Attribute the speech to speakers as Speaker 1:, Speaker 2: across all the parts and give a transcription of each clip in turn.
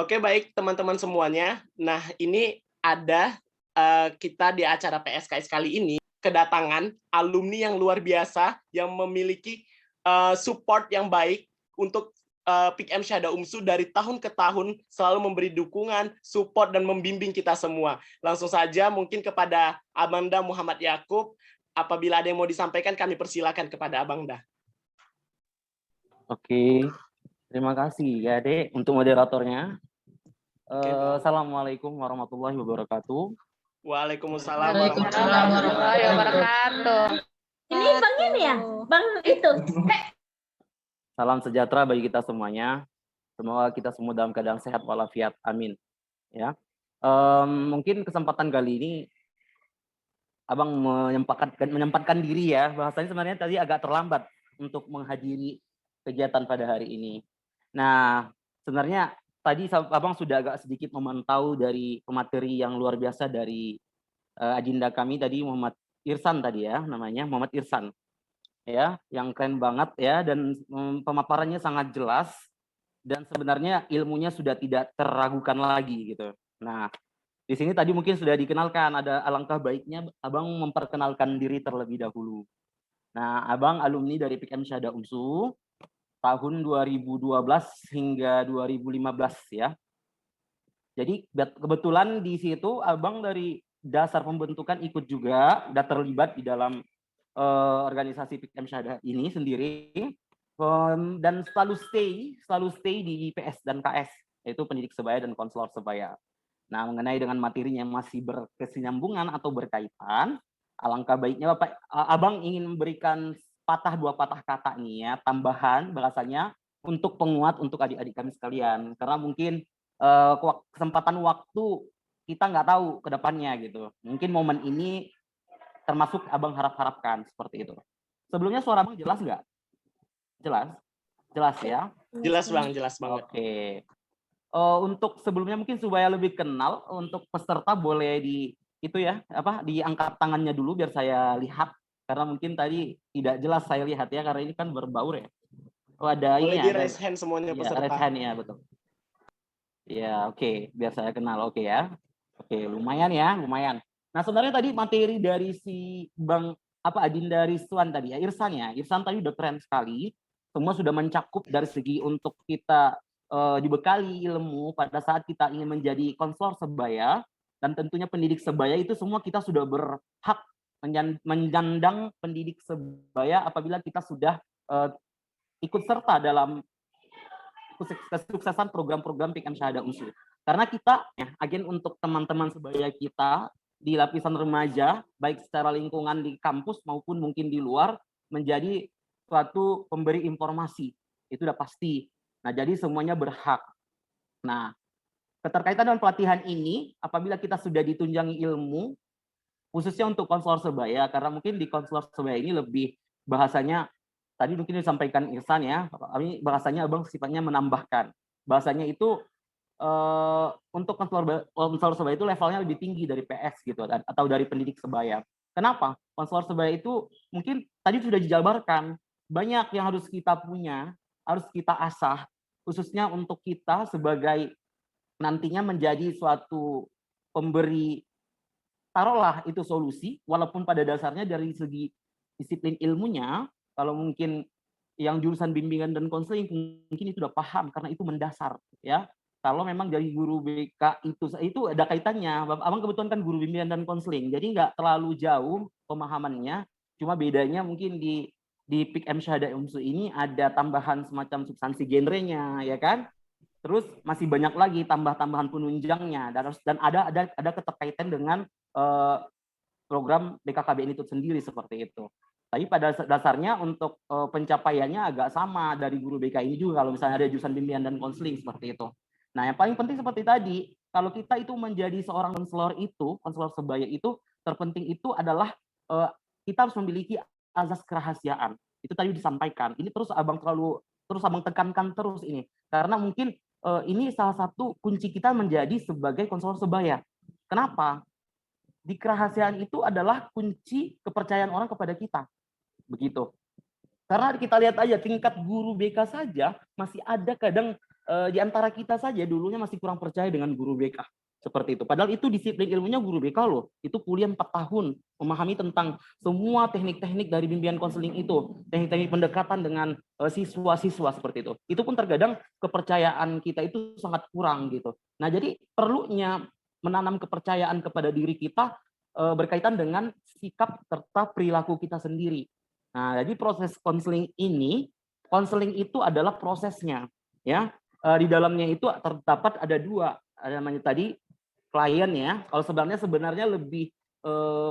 Speaker 1: Oke, baik teman-teman semuanya. Nah, ini ada kita di acara PSKS kali ini kedatangan alumni yang luar biasa yang memiliki support yang baik untuk PIKM Syahada UMSU dari tahun ke tahun selalu memberi dukungan, support dan membimbing kita semua. Langsung saja mungkin kepada Abangda Muhammad Yakub, apabila ada yang mau disampaikan kami persilakan kepada Abangda.
Speaker 2: Oke, terima kasih ya Dek untuk moderatornya.
Speaker 1: Bang.
Speaker 2: Assalamualaikum warahmatullahi wabarakatuh.
Speaker 1: Waalaikumsalam
Speaker 3: warahmatullahi wabarakatuh.
Speaker 4: Ini Bang ini ya? Bang itu.
Speaker 2: Salam sejahtera bagi kita semuanya. Semoga kita semua dalam keadaan sehat walafiat. Amin. Ya. Mungkin kesempatan kali ini Abang menyempatkan diri ya. Bahasanya sebenarnya tadi agak terlambat untuk menghadiri kegiatan pada hari ini. Nah, sebenarnya tadi Abang sudah agak sedikit memantau dari pemateri yang luar biasa dari agenda kami tadi, Muhammad Irsan tadi ya, namanya Muhammad Irsan. Ya, yang keren banget ya, dan pemaparannya sangat jelas dan sebenarnya ilmunya sudah tidak teragukan lagi gitu. Nah, di sini tadi mungkin sudah dikenalkan, ada alangkah baiknya Abang memperkenalkan diri terlebih dahulu. Nah, Abang alumni dari PIKM Syahada UMSU tahun 2012 hingga 2015 ya. Jadi kebetulan di situ Abang dari dasar pembentukan ikut juga, dan terlibat di dalam organisasi PIKM Syahada ini sendiri, dan selalu stay di IPS dan KS, yaitu pendidik sebaya dan konselor sebaya. Nah, mengenai dengan materinya masih berkesinambungan atau berkaitan, alangkah baiknya Abang ingin memberikan dua patah kata nih ya, tambahan bahasanya untuk penguat untuk adik-adik kami sekalian, karena mungkin kesempatan waktu kita nggak tahu ke depannya gitu. Mungkin momen ini termasuk Abang harapkan seperti itu. Sebelumnya suara Abang jelas nggak? Jelas ya?
Speaker 1: Jelas Bang, jelas banget.
Speaker 2: Oke. Untuk sebelumnya mungkin supaya lebih kenal, untuk peserta boleh diangkat tangannya dulu biar saya lihat, karena mungkin tadi tidak jelas saya lihat ya, karena ini kan berbaur ya. Oh, ada
Speaker 1: boleh
Speaker 2: ini
Speaker 1: di raise hand semuanya
Speaker 2: ya,
Speaker 1: peserta.
Speaker 2: raise hand ya, betul. Ya, oke, biar saya kenal, oke ya. Oke, lumayan ya, lumayan. Nah, sebenarnya tadi materi dari si Bang Adinda Rizwan tadi ya, Irsan ya. Irsan tadi udah keren sekali. Semua sudah mencakup dari segi untuk kita dibekali ilmu pada saat kita ingin menjadi konselor sebaya, dan tentunya pendidik sebaya itu semua kita sudah berhak menyandang pendidik sebaya apabila kita sudah ikut serta dalam kesuksesan program-program PIKM Syahada UMSU. Karena kita agen untuk teman-teman sebaya kita di lapisan remaja, baik secara lingkungan di kampus maupun mungkin di luar, menjadi suatu pemberi informasi. Itu udah pasti. Nah, jadi semuanya berhak. Nah, keterkaitan dengan pelatihan ini, apabila kita sudah ditunjangi ilmu, khususnya untuk konselor sebaya, karena mungkin di konselor sebaya ini lebih bahasanya, tadi mungkin disampaikan Irsan ya, bahasanya Abang sifatnya menambahkan. Bahasanya itu untuk konselor sebaya itu levelnya lebih tinggi dari PS gitu, atau dari pendidik sebaya. Kenapa? Konselor sebaya itu mungkin tadi sudah dijabarkan, banyak yang harus kita punya, harus kita asah, khususnya untuk kita sebagai nantinya menjadi suatu pemberi, taruhlah itu solusi, walaupun pada dasarnya dari segi disiplin ilmunya, kalau mungkin yang jurusan bimbingan dan konseling mungkin itu udah paham karena itu mendasar ya. Kalau memang dari guru BK itu ada kaitannya. Abang kebetulan kan guru bimbingan dan konseling, jadi nggak terlalu jauh pemahamannya. Cuma bedanya mungkin di PIKM Syahada UMSU ini ada tambahan semacam substansi genrenya, ya kan? Terus masih banyak lagi tambahan penunjangnya, dan ada keterkaitan dengan program BKKBN itu sendiri seperti itu. Tapi pada dasarnya untuk pencapaiannya agak sama dari guru BK ini juga kalau misalnya ada jurusan bimbingan dan konseling seperti itu. Nah, yang paling penting seperti tadi, kalau kita itu menjadi seorang konselor sebaya itu, terpenting itu adalah kita harus memiliki azas kerahasiaan. Itu tadi disampaikan. Ini terus abang tekankan terus ini, karena mungkin ini salah satu kunci kita menjadi sebagai konselor sebaya. Kenapa? Di kerahasiaan itu adalah kunci kepercayaan orang kepada kita. Begitu. Karena kita lihat aja tingkat guru BK saja masih ada kadang di antara kita saja dulunya masih kurang percaya dengan guru BK seperti itu. Padahal itu disiplin ilmunya guru BK loh. Itu kuliah 4 tahun memahami tentang semua teknik-teknik dari bimbingan konseling itu, teknik-teknik pendekatan dengan siswa-siswa seperti itu. Itu pun terkadang kepercayaan kita itu sangat kurang gitu. Nah, jadi perlunya menanam kepercayaan kepada diri kita berkaitan dengan sikap serta perilaku kita sendiri. Nah, jadi proses konseling itu adalah prosesnya, ya. Di dalamnya itu terdapat ada 2, ada namanya tadi klien ya. Kalau sebenarnya lebih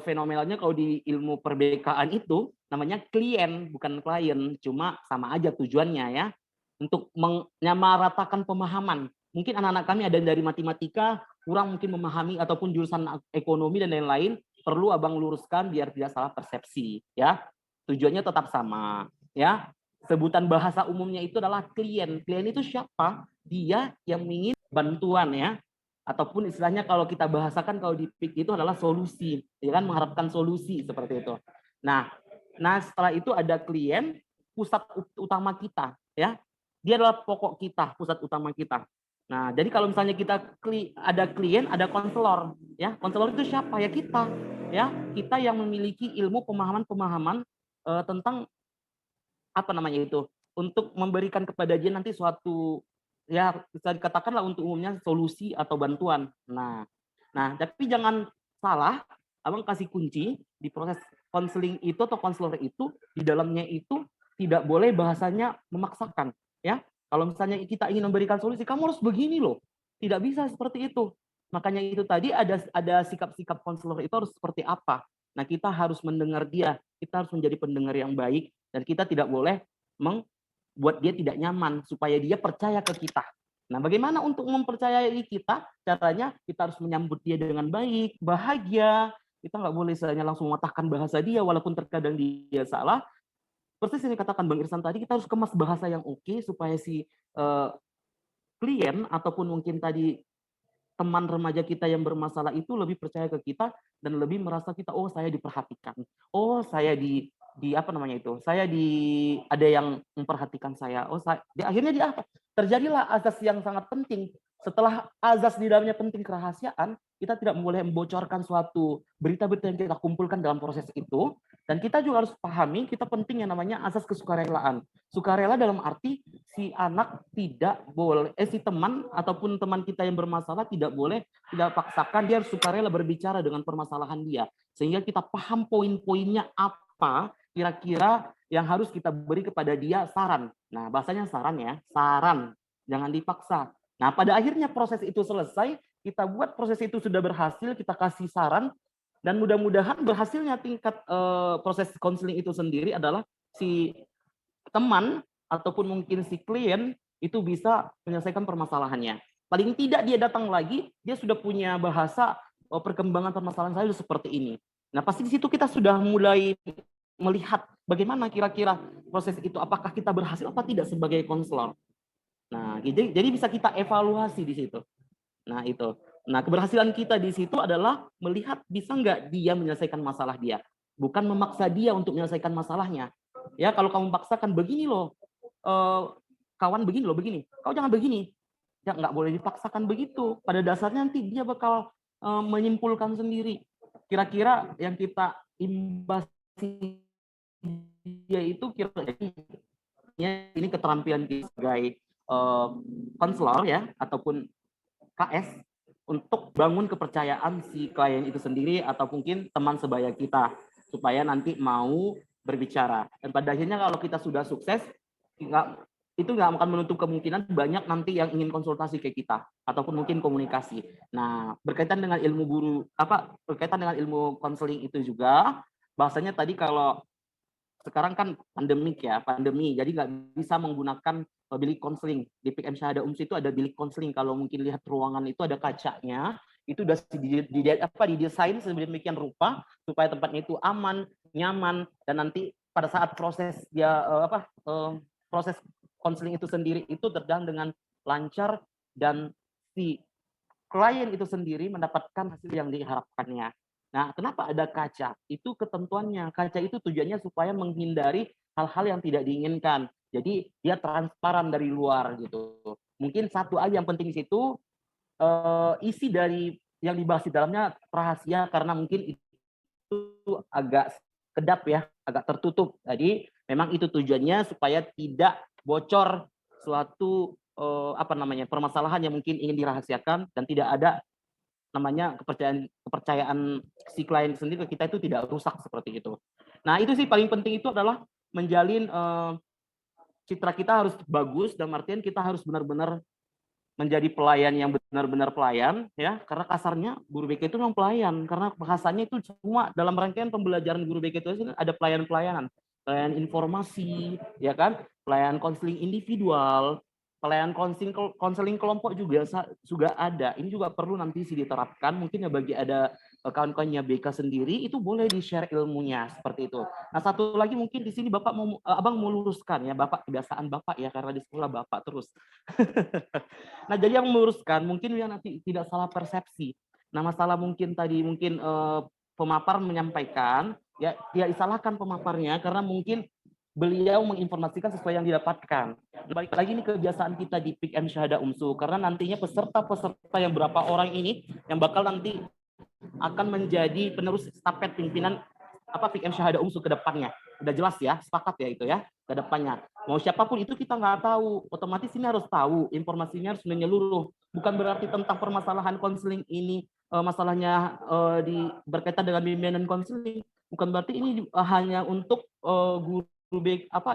Speaker 2: fenomenalnya kalau di ilmu perbekaan itu namanya klien bukan klien, cuma sama aja tujuannya ya, untuk menyamaratakan pemahaman. Mungkin anak-anak kami ada dari matematika kurang mungkin memahami ataupun jurusan ekonomi dan lain-lain, perlu Abang luruskan biar tidak salah persepsi ya. Tujuannya tetap sama ya. Sebutan bahasa umumnya itu adalah klien. Klien itu siapa? Dia yang ingin bantuan ya. Ataupun istilahnya kalau kita bahasakan kalau di PIK itu adalah solusi, ya kan, mengharapkan solusi seperti itu. Nah, setelah itu ada klien, pusat utama kita ya. Dia adalah pokok kita, pusat utama kita. Nah, jadi kalau misalnya kita ada klien, ada konselor ya. Konselor itu siapa? Ya kita. Ya, kita yang memiliki ilmu pemahaman tentang apa namanya itu, untuk memberikan kepada dia nanti suatu ya bisa dikatakanlah untuk umumnya solusi atau bantuan. Nah, tapi jangan salah, Abang kasih kunci di proses konseling itu atau konselor itu di dalamnya itu tidak boleh bahasanya memaksakan ya. Kalau misalnya kita ingin memberikan solusi, kamu harus begini loh. Tidak bisa seperti itu. Makanya itu tadi ada sikap-sikap konselor itu harus seperti apa. Nah, kita harus mendengar dia, kita harus menjadi pendengar yang baik, dan kita tidak boleh membuat dia tidak nyaman supaya dia percaya ke kita. Nah, bagaimana untuk mempercayai kita? Caranya kita harus menyambut dia dengan baik, bahagia. Kita nggak boleh misalnya langsung mematahkan bahasa dia walaupun terkadang dia salah. Persis yang dikatakan Bang Irsan tadi, kita harus kemas bahasa yang oke supaya si klien ataupun mungkin tadi teman remaja kita yang bermasalah itu lebih percaya ke kita dan lebih merasa kita, oh saya diperhatikan, oh saya di apa namanya itu, saya ada yang memperhatikan saya, oh saya akhirnya dia apa, terjadilah azas yang sangat penting. Setelah azas di dalamnya penting kerahasiaan, kita tidak boleh membocorkan suatu berita-berita yang kita kumpulkan dalam proses itu, dan kita juga harus pahami kita penting yang namanya azas kesukarelaan. Sukarela dalam arti si anak tidak boleh, si teman ataupun teman kita yang bermasalah tidak boleh, tidak paksakan, dia harus sukarela berbicara dengan permasalahan dia. Sehingga kita paham poin-poinnya apa kira-kira yang harus kita beri kepada dia saran. Nah, bahasanya saran ya, saran. Jangan dipaksa. Nah, pada akhirnya proses itu selesai, kita buat proses itu sudah berhasil, kita kasih saran, dan mudah-mudahan berhasilnya tingkat proses konseling itu sendiri adalah si teman ataupun mungkin si klien itu bisa menyelesaikan permasalahannya. Paling tidak dia datang lagi, dia sudah punya bahasa perkembangan permasalahan saya seperti ini. Nah, pasti di situ kita sudah mulai melihat bagaimana kira-kira proses itu, apakah kita berhasil apa tidak sebagai konselor. Nah, jadi bisa kita evaluasi di situ. Nah, itu. Nah, keberhasilan kita di situ adalah melihat bisa nggak dia menyelesaikan masalah dia. Bukan memaksa dia untuk menyelesaikan masalahnya. Ya, kalau kamu paksakan begini loh, kawan begini loh, begini. Kau jangan begini. Ya, nggak boleh dipaksakan begitu. Pada dasarnya nanti dia bakal menyimpulkan sendiri. Kira-kira yang kita imbasi dia itu kira-kira ini keterampilan kita sebagai konselor ya ataupun KS untuk bangun kepercayaan si klien itu sendiri atau mungkin teman sebaya kita supaya nanti mau berbicara. Dan pada akhirnya kalau kita sudah sukses, itu nggak akan menutup kemungkinan banyak nanti yang ingin konsultasi ke kita ataupun mungkin komunikasi. Nah, berkaitan dengan berkaitan dengan ilmu konseling itu juga, bahasanya tadi kalau sekarang kan pandemi, jadi nggak bisa menggunakan bilik konseling. Di PIK Syahada UMS itu ada bilik konseling. Kalau mungkin lihat ruangan itu ada kacanya, itu sudah didesain sedemikian rupa supaya tempatnya itu aman, nyaman, dan nanti pada saat proses proses konseling itu sendiri itu berjalan dengan lancar dan si klien itu sendiri mendapatkan hasil yang diharapkannya. Nah, kenapa ada kaca? Itu ketentuannya. Kaca itu tujuannya supaya menghindari hal-hal yang tidak diinginkan. Jadi dia transparan dari luar gitu. Mungkin satu aja yang penting di situ, isi dari yang dibahas di dalamnya rahasia karena mungkin itu agak kedap ya, agak tertutup. Jadi memang itu tujuannya supaya tidak bocor suatu permasalahan yang mungkin ingin dirahasiakan dan tidak ada namanya kepercayaan si klien sendiri ke kita itu tidak rusak seperti itu. Nah itu sih paling penting itu adalah menjalin citra kita harus bagus dan artian kita harus benar-benar menjadi pelayan yang benar-benar pelayan ya, karena kasarnya guru BK itu memang pelayan karena bahasanya itu semua dalam rangkaian pembelajaran guru BK itu ada pelayanan informasi ya kan, pelayanan konseling individual, pelayanan konseling kelompok juga ada. Ini juga perlu nanti sih diterapkan mungkin ya bagi ada kawan-kawannya BK sendiri itu boleh di-share ilmunya seperti itu. Nah, satu lagi mungkin di sini Abang mau luruskan ya, Bapak kebiasaan Bapak ya karena di sekolah Bapak terus. Nah, jadi yang meluruskan mungkin ya nanti tidak salah persepsi. Nah, masalah mungkin tadi pemapar menyampaikan ya disalahkan pemaparnya karena mungkin beliau menginformasikan sesuai yang didapatkan. Balik lagi nih kebiasaan kita di PIKM Syahada UMSU karena nantinya peserta-peserta yang berapa orang ini yang bakal nanti akan menjadi penerus stafet pimpinan PIKM Syahada UMSU ke depannya. Udah jelas ya, sepakat ya itu ya, ke depannya. Mau siapapun itu kita nggak tahu, otomatis ini harus tahu, informasinya harus menyeluruh. Bukan berarti tentang permasalahan konseling ini, masalahnya berkaitan dengan bimbingan dan konseling. Bukan berarti ini hanya untuk guru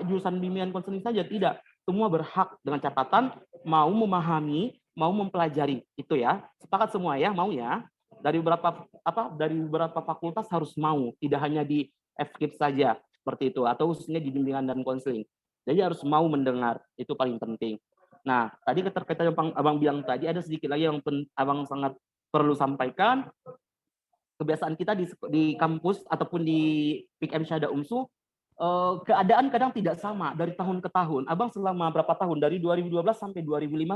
Speaker 2: jurusan bimbingan konseling saja, tidak. Semua berhak dengan catatan mau memahami, mau mempelajari. Itu ya, sepakat semua ya, mau ya. Dari beberapa fakultas harus mau, tidak hanya di FKIP saja seperti itu atau khususnya di bimbingan dan konseling. Jadi harus mau mendengar, itu paling penting. Nah, tadi terkait yang Abang bilang tadi ada sedikit lagi yang Abang sangat perlu sampaikan. Kebiasaan kita di kampus ataupun di PIKM Syahada UMSU keadaan kadang tidak sama dari tahun ke tahun. Abang selama berapa tahun dari 2012 sampai 2015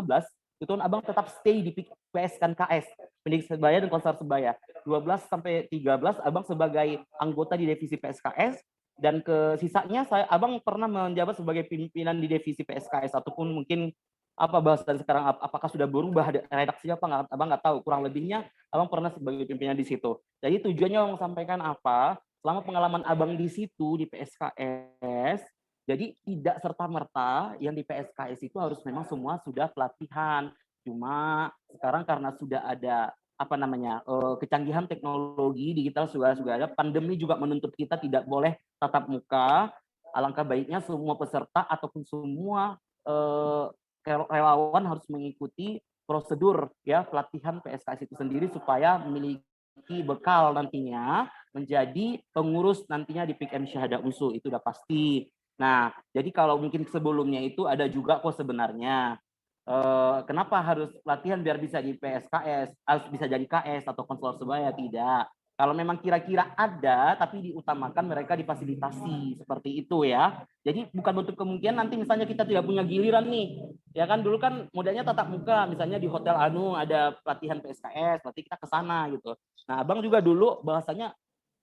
Speaker 2: itu Abang tetap stay di PSKS, pendidik sebaya dan konselor sebaya. 12 sampai 13 Abang sebagai anggota di divisi PSKS dan ke sisanya Abang pernah menjabat sebagai pimpinan di divisi PSKS ataupun mungkin bahasa sekarang apakah sudah berubah redaksinya apa Abang nggak tahu, kurang lebihnya Abang pernah sebagai pimpinan di situ. Jadi tujuannya Abang sampaikan apa? Selama pengalaman Abang di situ di PSKS, jadi tidak serta-merta yang di PSKS itu harus memang semua sudah pelatihan. Cuma sekarang karena sudah ada kecanggihan teknologi digital sudah ada, pandemi juga menuntut kita tidak boleh tatap muka. Alangkah baiknya semua peserta ataupun semua relawan harus mengikuti prosedur ya pelatihan PSKS itu sendiri supaya memiliki bekal nantinya menjadi pengurus nantinya di PIKM Syahada UMSU, itu udah pasti. Nah, jadi kalau mungkin sebelumnya itu ada juga kok sebenarnya kenapa harus latihan biar bisa di PSKS, harus bisa jadi KS atau konselor sebaya, tidak. Kalau memang kira-kira ada, tapi diutamakan mereka difasilitasi seperti itu ya. Jadi bukan bentuk kemungkinan nanti misalnya kita tidak punya giliran nih, ya kan dulu kan modalnya tatap muka, misalnya di hotel ada pelatihan PSKS, berarti kita ke sana gitu. Nah, Abang juga dulu bahasanya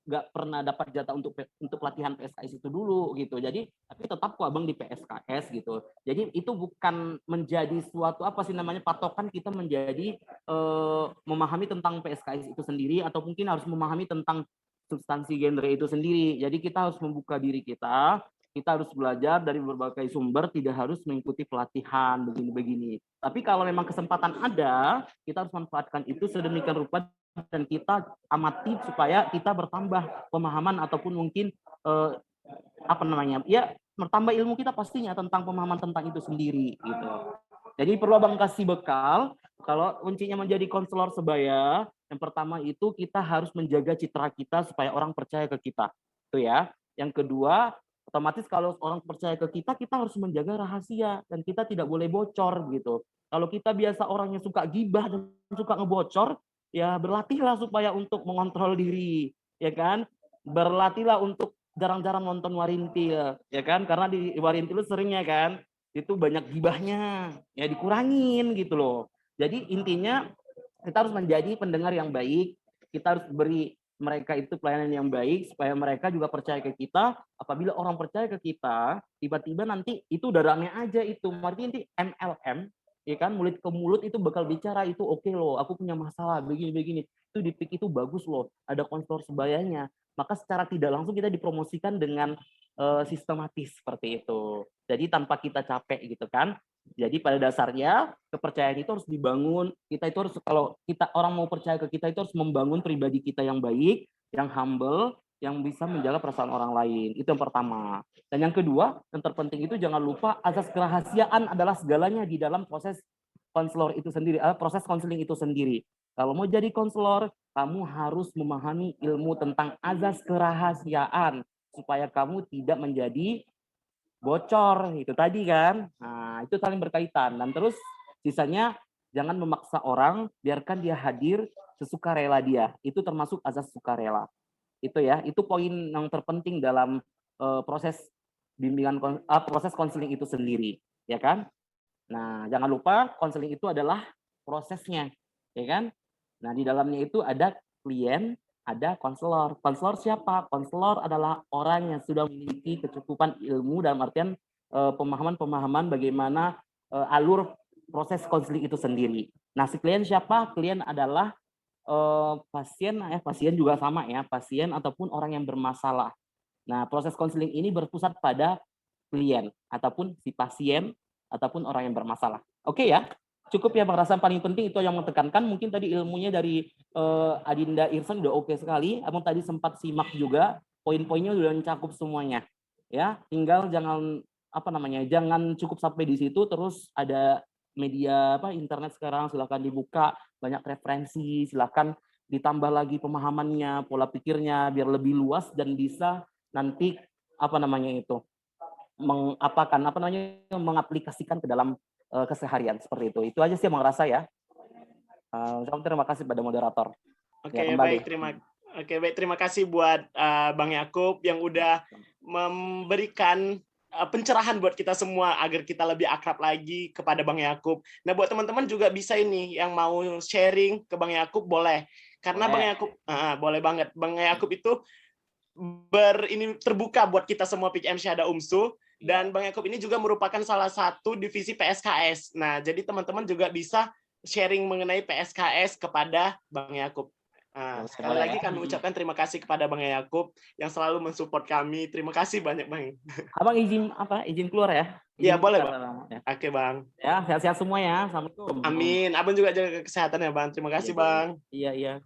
Speaker 2: nggak pernah dapat jatah untuk pelatihan PSKS itu dulu gitu. Jadi tapi tetap kok Abang di PSKS gitu. Jadi itu bukan menjadi suatu patokan kita menjadi memahami tentang PSKS itu sendiri atau mungkin harus memahami tentang substansi genre itu sendiri. Jadi kita harus membuka diri kita harus belajar dari berbagai sumber, tidak harus mengikuti pelatihan begini-begini. Tapi kalau memang kesempatan ada, kita harus manfaatkan itu sedemikian rupa dan kita amati supaya kita bertambah pemahaman ataupun mungkin bertambah ilmu kita pastinya tentang pemahaman tentang itu sendiri gitu. Jadi perlu Abang kasih bekal kalau kuncinya menjadi konselor sebaya, yang pertama itu kita harus menjaga citra kita supaya orang percaya ke kita. Itu ya. Yang kedua, otomatis kalau orang percaya ke kita harus menjaga rahasia dan kita tidak boleh bocor gitu. Kalau kita biasa orangnya suka gibah dan suka ngebocor, ya berlatihlah supaya untuk mengontrol diri, ya kan? Berlatihlah untuk jarang-jarang nonton Warintil, ya kan? Karena di Warintil seringnya kan, itu banyak gibahnya, ya dikurangin gitu loh. Jadi intinya kita harus menjadi pendengar yang baik, kita harus beri mereka itu pelayanan yang baik supaya mereka juga percaya ke kita. Apabila orang percaya ke kita, tiba-tiba nanti itu udah rame aja itu. Artinya nanti MLM ya kan, mulut ke mulut itu bakal bicara, itu oke loh, aku punya masalah begini-begini, itu di PIK itu bagus loh, ada konselor sebayanya. Maka secara tidak langsung kita dipromosikan dengan sistematis seperti itu. Jadi tanpa kita capek gitu kan. Jadi pada dasarnya kepercayaan itu harus dibangun. Kita itu harus, kalau kita orang mau percaya ke kita itu harus membangun pribadi kita yang baik, yang humble, yang bisa menjaga perasaan orang lain. Itu yang pertama. Dan yang kedua, yang terpenting itu jangan lupa azas kerahasiaan adalah segalanya di dalam proses konselor itu sendiri, proses konseling itu sendiri. Kalau mau jadi konselor, kamu harus memahami ilmu tentang azas kerahasiaan supaya kamu tidak menjadi bocor itu tadi kan. Nah, itu saling berkaitan. Dan terus sisanya jangan memaksa orang, biarkan dia hadir sesukarela dia. Itu termasuk azas sukarela. Itu ya, itu poin yang terpenting dalam proses bimbingan proses konseling itu sendiri, ya kan? Nah, jangan lupa konseling itu adalah prosesnya, ya kan? Nah, di dalamnya itu ada klien, ada konselor. Konselor siapa? Konselor adalah orang yang sudah memiliki kecukupan ilmu dalam artian pemahaman-pemahaman bagaimana alur proses konseling itu sendiri. Nah, si klien siapa? Klien adalah pasien juga sama ya, pasien ataupun orang yang bermasalah. Nah, proses konseling ini berpusat pada klien ataupun si pasien ataupun orang yang bermasalah. Oke ya, cukup ya Bang Rasa, paling penting itu yang menekankan. Mungkin tadi ilmunya dari Adinda Irsan udah oke sekali. Abang tadi sempat simak juga, poin-poinnya udah mencakup semuanya. Ya, tinggal jangan jangan cukup sampai di situ, terus ada media internet sekarang silakan dibuka, banyak referensi, silakan ditambah lagi pemahamannya, pola pikirnya biar lebih luas dan bisa nanti mengaplikasikan ke dalam keseharian seperti itu. Itu aja sih Bang Rasa ya. Terima kasih pada moderator.
Speaker 1: Oke, baik, terima kasih buat Bang Yakub yang udah memberikan pencerahan buat kita semua agar kita lebih akrab lagi kepada Bang Yakub. Nah, buat teman-teman juga bisa ini yang mau sharing ke Bang Yakub boleh. Karena Bang Yakub boleh banget. Bang Yakub itu terbuka buat kita semua PKM Syahada UMSU, dan Bang Yakub ini juga merupakan salah satu divisi PSKS. Nah, jadi teman-teman juga bisa sharing mengenai PSKS kepada Bang Yakub. Nah, sekali lagi kami ucapkan terima kasih kepada Bang Yakub yang selalu mensupport kami. Terima kasih banyak, Bang.
Speaker 2: Abang izin keluar ya?
Speaker 1: Iya, boleh, Bang. Ya. Oke, Bang.
Speaker 2: Ya, sehat-sehat semua ya. Assalamualaikum.
Speaker 1: Amin. Abang juga jaga kesehatan ya, Bang. Terima kasih, Bang.
Speaker 2: Iya.